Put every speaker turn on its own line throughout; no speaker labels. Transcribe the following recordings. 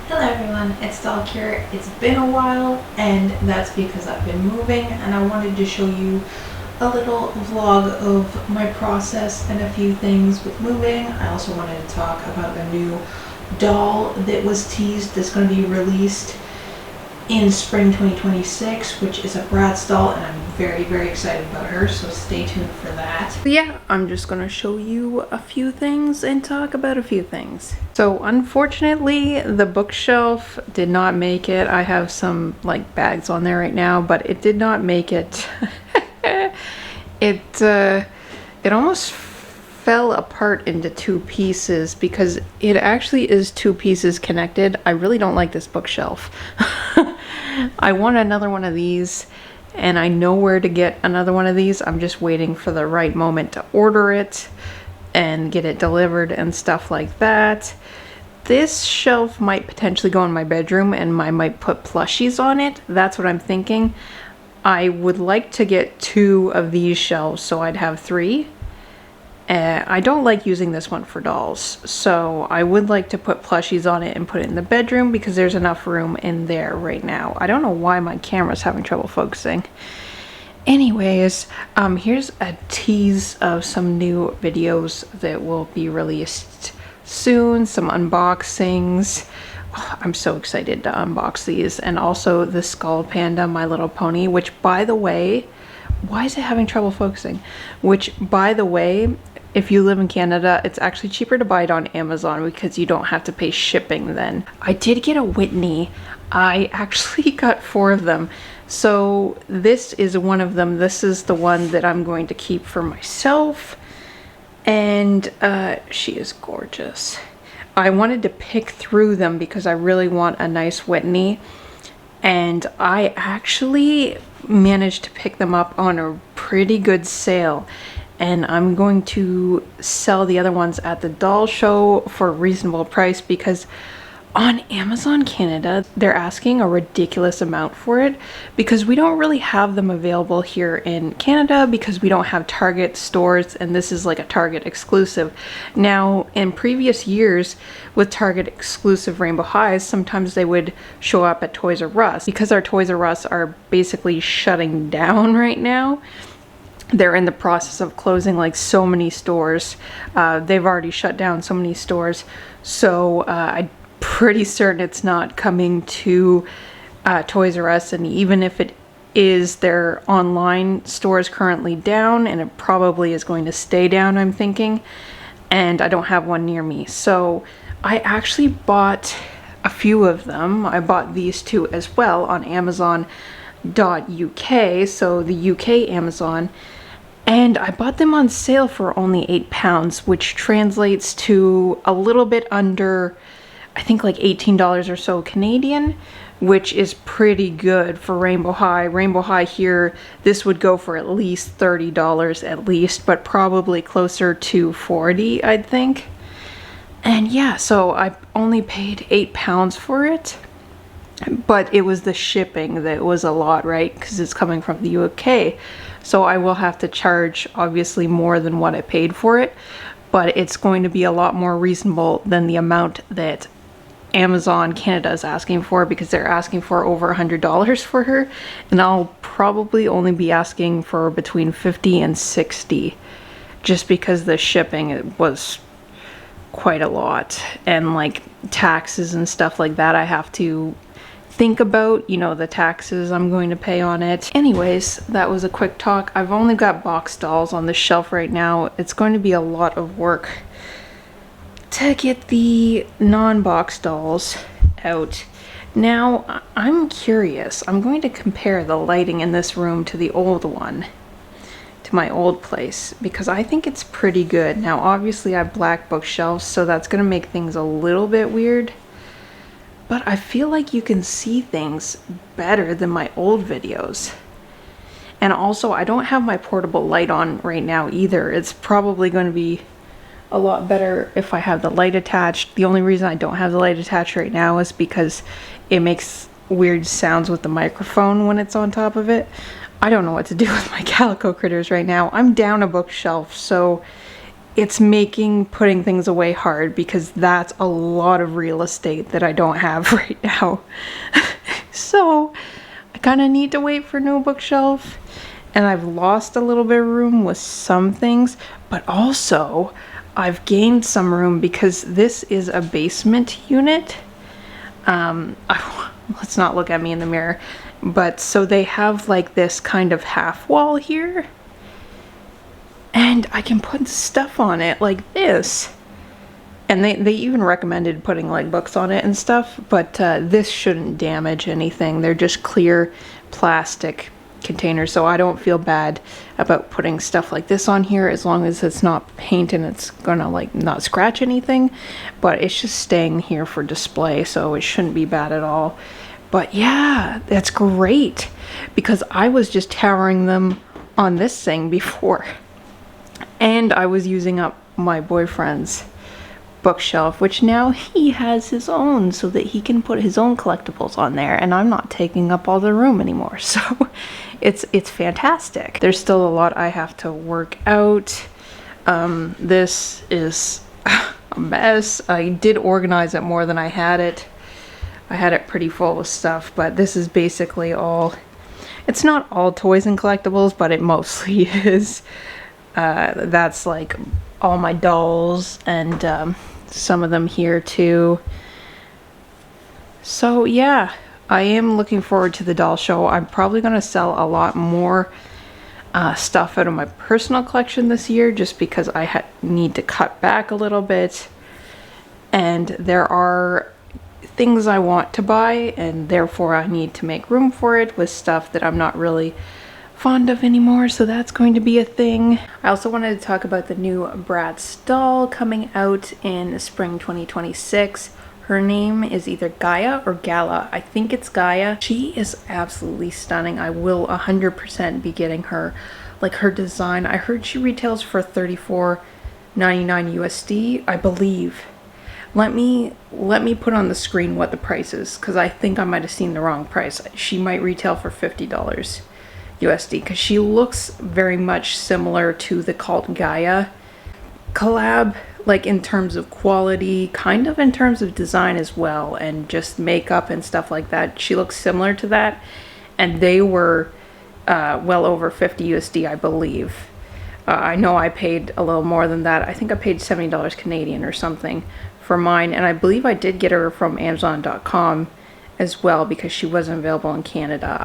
Hello everyone, it's DollCure. It's been a while and that's because I've been moving and I wanted to show you a little vlog of my process and a few things with moving. I also wanted to talk about a new doll that was teased that's going to be released in spring 2026, which is a Bratz doll, and I'm very excited about her, so stay tuned for that. Yeah, I'm just gonna show you a few things and talk about a few things. So unfortunately, the bookshelf did not make it. I have some like bags on there right now, but it did not make it. It almost fell apart into two pieces because it actually is two pieces connected. I really don't like this bookshelf. I want another one of these and I know where to get another one of these. I'm just waiting for the right moment to order it and get it delivered and stuff like that. This shelf might potentially go in my bedroom and I might put plushies on it. That's what I'm thinking. I would like to get two of these shelves so I'd have three. I don't like using this one for dolls, so I would like to put plushies on it and put it in the bedroom because there's enough room in there right now. I don't know why my camera's having trouble focusing. Anyways, here's a tease of some new videos that will be released soon, some unboxings. Oh, I'm so excited to unbox these, and also the Skull Panda My Little Pony, which by the way, why is it having trouble focusing? Which by the way, if you live in Canada, it's actually cheaper to buy it on Amazon because you don't have to pay shipping then. I did get a Whitney. I actually got 4 of them. So this is one of them. This is the one that I'm going to keep for myself. And she is gorgeous. I wanted to pick through them because I really want a nice Whitney. And I actually managed to pick them up on a pretty good sale. And I'm going to sell the other ones at the doll show for a reasonable price because on Amazon Canada, they're asking a ridiculous amount for it because we don't really have them available here in Canada because we don't have Target stores, and this is like a Target exclusive. Now, in previous years with Target exclusive Rainbow Highs, sometimes they would show up at Toys R Us. Because our Toys R Us are basically shutting down right now, they're in the process of closing like so many stores. They've already shut down so many stores. So I'm pretty certain it's not coming to Toys R Us. And even if it is, their online store is currently down and it probably is going to stay down, I'm thinking. And I don't have one near me. So I actually bought a few of them. I bought these two as well on Amazon.uk, so the UK Amazon, and I bought them on sale for only £8, which translates to a little bit under, I think like $18 or so Canadian, which is pretty good for Rainbow High. Rainbow High here, this would go for at least $30 at least, but probably closer to $40, I'd think. And yeah, so I only paid £8 for it. But it was the shipping that was a lot, right? Because it's coming from the UK. So I will have to charge obviously more than what I paid for it. But it's going to be a lot more reasonable than the amount that Amazon Canada is asking for, because they're asking for over $100 for her. And I'll probably only be asking for between $50 and $60. Just because the shipping, it was quite a lot. And like taxes and stuff like that, I have to think about, you know, the taxes I'm going to pay on it. Anyways, that was a quick talk. I've only got box dolls on the shelf right now. It's going to be a lot of work to get the non-box dolls out. Now, I'm curious. I'm going to compare the lighting in this room to the old one, to my old place, because I think it's pretty good. Now, obviously I have black bookshelves, so that's going to make things a little bit weird. But I feel like you can see things better than my old videos. And also, I don't have my portable light on right now either. It's probably going to be a lot better if I have the light attached. The only reason I don't have the light attached right now is because it makes weird sounds with the microphone when it's on top of it. I don't know what to do with my calico critters right now. I'm down a bookshelf, so it's making putting things away hard because that's a lot of real estate that I don't have right now. So I kind of need to wait for a new bookshelf, and I've lost a little bit of room with some things, but also I've gained some room because this is a basement unit. Let's not look at me in the mirror, but so they have like this kind of half wall here, and I can put stuff on it like this. And they even recommended putting like books on it and stuff, but this shouldn't damage anything. They're just clear plastic containers, so I don't feel bad about putting stuff like this on here as long as it's not paint and it's gonna like not scratch anything. But it's just staying here for display, so it shouldn't be bad at all. But yeah, that's great because I was just towering them on this thing before. And I was using up my boyfriend's bookshelf, which now he has his own so that he can put his own collectibles on there, and I'm not taking up all the room anymore. So it's fantastic. There's still a lot I have to work out. This is a mess. I did organize it more than I had it. I had it pretty full of stuff, but this is basically all, it's not all toys and collectibles, but it mostly is. That's like all my dolls and some of them here too. So yeah, I am looking forward to the doll show. I'm probably going to sell a lot more stuff out of my personal collection this year just because I need to cut back a little bit, and there are things I want to buy and therefore I need to make room for it with stuff that I'm not really fond of anymore, so that's going to be a thing. I also wanted to talk about the new Bratz doll coming out in spring 2026. Her name is either Gaia or Gala. I think it's Gaia. She is absolutely stunning. I will 100% be getting her. Like her design, I heard she retails for $34.99 USD, I believe. Let me put on the screen what the price is, because I think I might have seen the wrong price. She might retail for $50 USD because she looks very much similar to the Cult Gaia collab, like in terms of quality, kind of in terms of design as well, and just makeup and stuff like that. She looks similar to that, and they were well over 50 USD, I believe. I know I paid a little more than that. I think I paid $70 Canadian or something for mine, and I believe I did get her from Amazon.com as well because she wasn't available in Canada.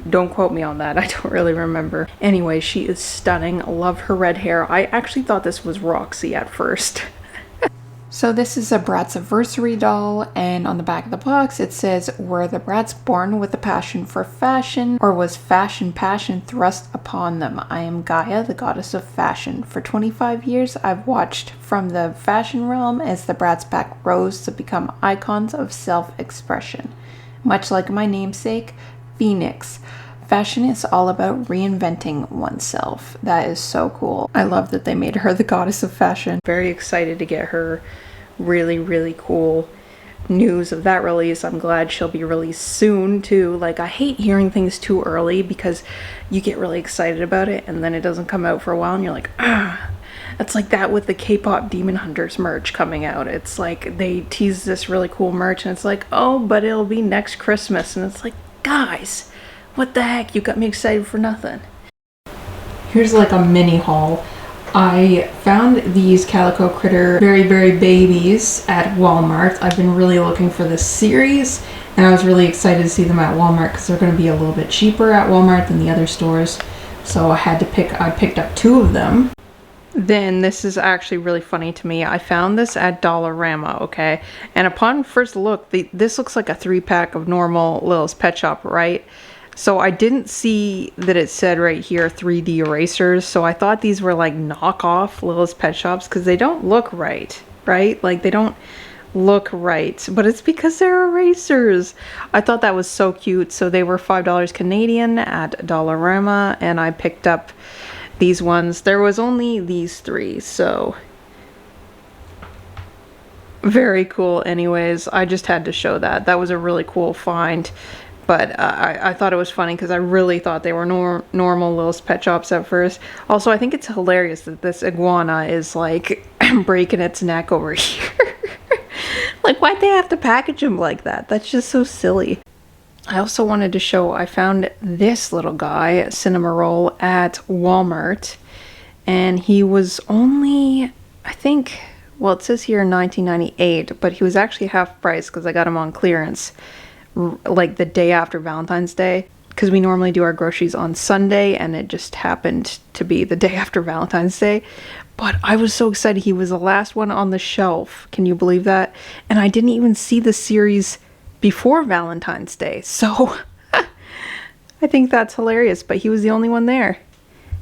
Don't quote me on that. I don't really remember. Anyway, she is stunning. Love her red hair. I actually thought this was Roxy at first. So this is a Bratzaversary doll, and on the back of the box it says, "Were the Bratz born with a passion for fashion, or was fashion passion thrust upon them? I am Gaia, the goddess of fashion. For 25 years I've watched from the fashion realm as the Bratz pack rose to become icons of self-expression. Much like my namesake, Phoenix. Fashion is all about reinventing oneself." That is so cool. I love that they made her the goddess of fashion. Very excited to get her. Really, really cool news of that release. I'm glad she'll be released soon too. Like, I hate hearing things too early because you get really excited about it and then it doesn't come out for a while and you're like, ah. It's like that with the K-pop Demon Hunters merch coming out. It's like they tease this really cool merch and it's like, oh, but it'll be next Christmas. And it's like, guys, what the heck? You got me excited for nothing. Here's like a mini haul. I found these Calico Critter Very Very Babies at Walmart. I've been really looking for this series, and I was really excited to see them at Walmart because they're going to be a little bit cheaper at Walmart than the other stores. So I picked up 2 of them. Then this is actually really funny to me. I found this at Dollarama, okay? And upon first look, this looks like a 3-pack of normal Littlest Pet Shop, right? So I didn't see that it said right here 3D erasers, so I thought these were like knockoff Littlest Pet Shops because they don't look right? Like they don't look right, but it's because they're erasers. I thought that was so cute. So they were $5 Canadian at Dollarama, and I picked up these ones. There was only these 3, so very cool. Anyways, I just had to show that. That was a really cool find. But I thought it was funny because I really thought they were normal Littlest Pet Shops at first. Also, I think it's hilarious that this iguana is like breaking its neck over here. Like, why'd they have to package him like that? That's just so silly. I also wanted to show, I found this little guy, Cinema Roll, at Walmart. And he was only, I think, well, it says here $19.98, but he was actually half price because I got him on clearance like the day after Valentine's Day, because we normally do our groceries on Sunday and it just happened to be the day after Valentine's Day. But I was so excited. He was the last one on the shelf. Can you believe that? And I didn't even see the series before Valentine's Day. So I think that's hilarious, but he was the only one there.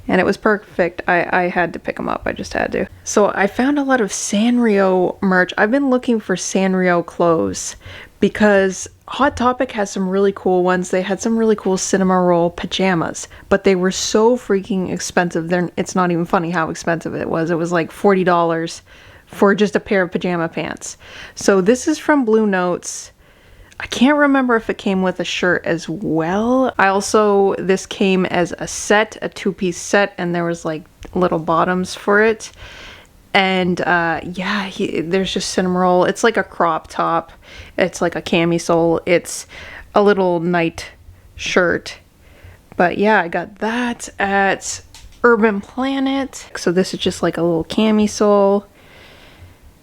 And it was perfect. I had to pick him up. I just had to. So I found a lot of Sanrio merch. I've been looking for Sanrio clothes because Hot Topic has some really cool ones. They had some really cool Cinema Roll pajamas, but they were so freaking expensive. It's not even funny how expensive it was. It was like $40 for just a pair of pajama pants. So this is from Blue Notes. I can't remember if it came with a shirt as well. This came as a set, a 2-piece set, and there was like little bottoms for it. And yeah, there's just Cinema Roll. It's like a crop top. It's like a camisole. It's a little night shirt. But yeah, I got that at Urban Planet. So this is just like a little camisole.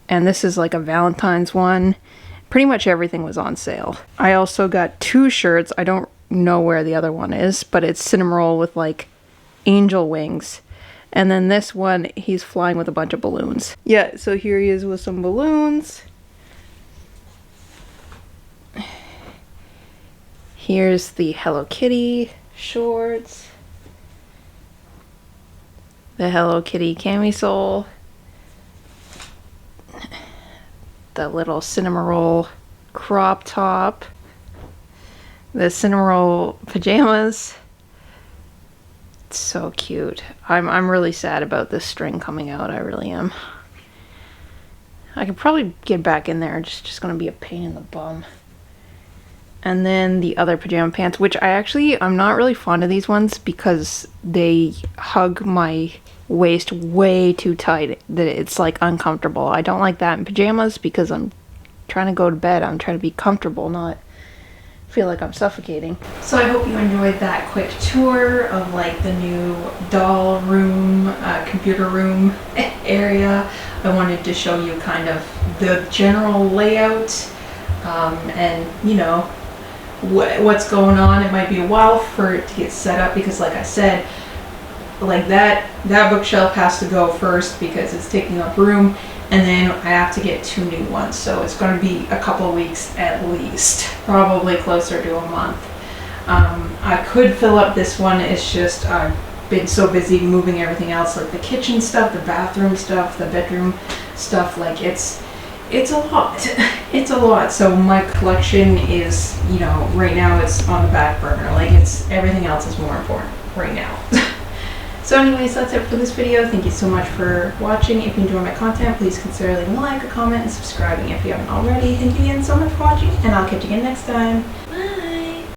And this is like a Valentine's one. Pretty much everything was on sale. I also got 2 shirts. I don't know where the other one is, but it's Cinema Roll with like angel wings. And then this one, he's flying with a bunch of balloons. Yeah, so here he is with some balloons. Here's the Hello Kitty shorts. The Hello Kitty camisole. The little Cinema Roll crop top. The Cinema Roll pajamas. It's so cute. I'm really sad about this string coming out. I really am. I could probably get back in there. It's just gonna be a pain in the bum. And then the other pajama pants, which I'm not really fond of these ones because they hug my waist way too tight that it's like uncomfortable. I don't like that in pajamas because I'm trying to go to bed. I'm trying to be comfortable, not feel like I'm suffocating. So I hope you enjoyed that quick tour of like the new doll room, computer room area. I wanted to show you kind of the general layout and you know what's going on. It might be a while for it to get set up because like I said, like that bookshelf has to go first because it's taking up room, and then I have to get 2 new ones, so it's going to be a couple of weeks at least, probably closer to a month. I could fill up this one. It's just I've been so busy moving everything else, like the kitchen stuff, the bathroom stuff, the bedroom stuff. Like it's a lot. It's a lot. So my collection is, you know, right now it's on the back burner. Like everything else is more important right now. So anyways, that's it for this video. Thank you so much for watching. If you enjoy my content, please consider leaving a like, a comment, and subscribing if you haven't already. Thank you again so much for watching, and I'll catch you again next time.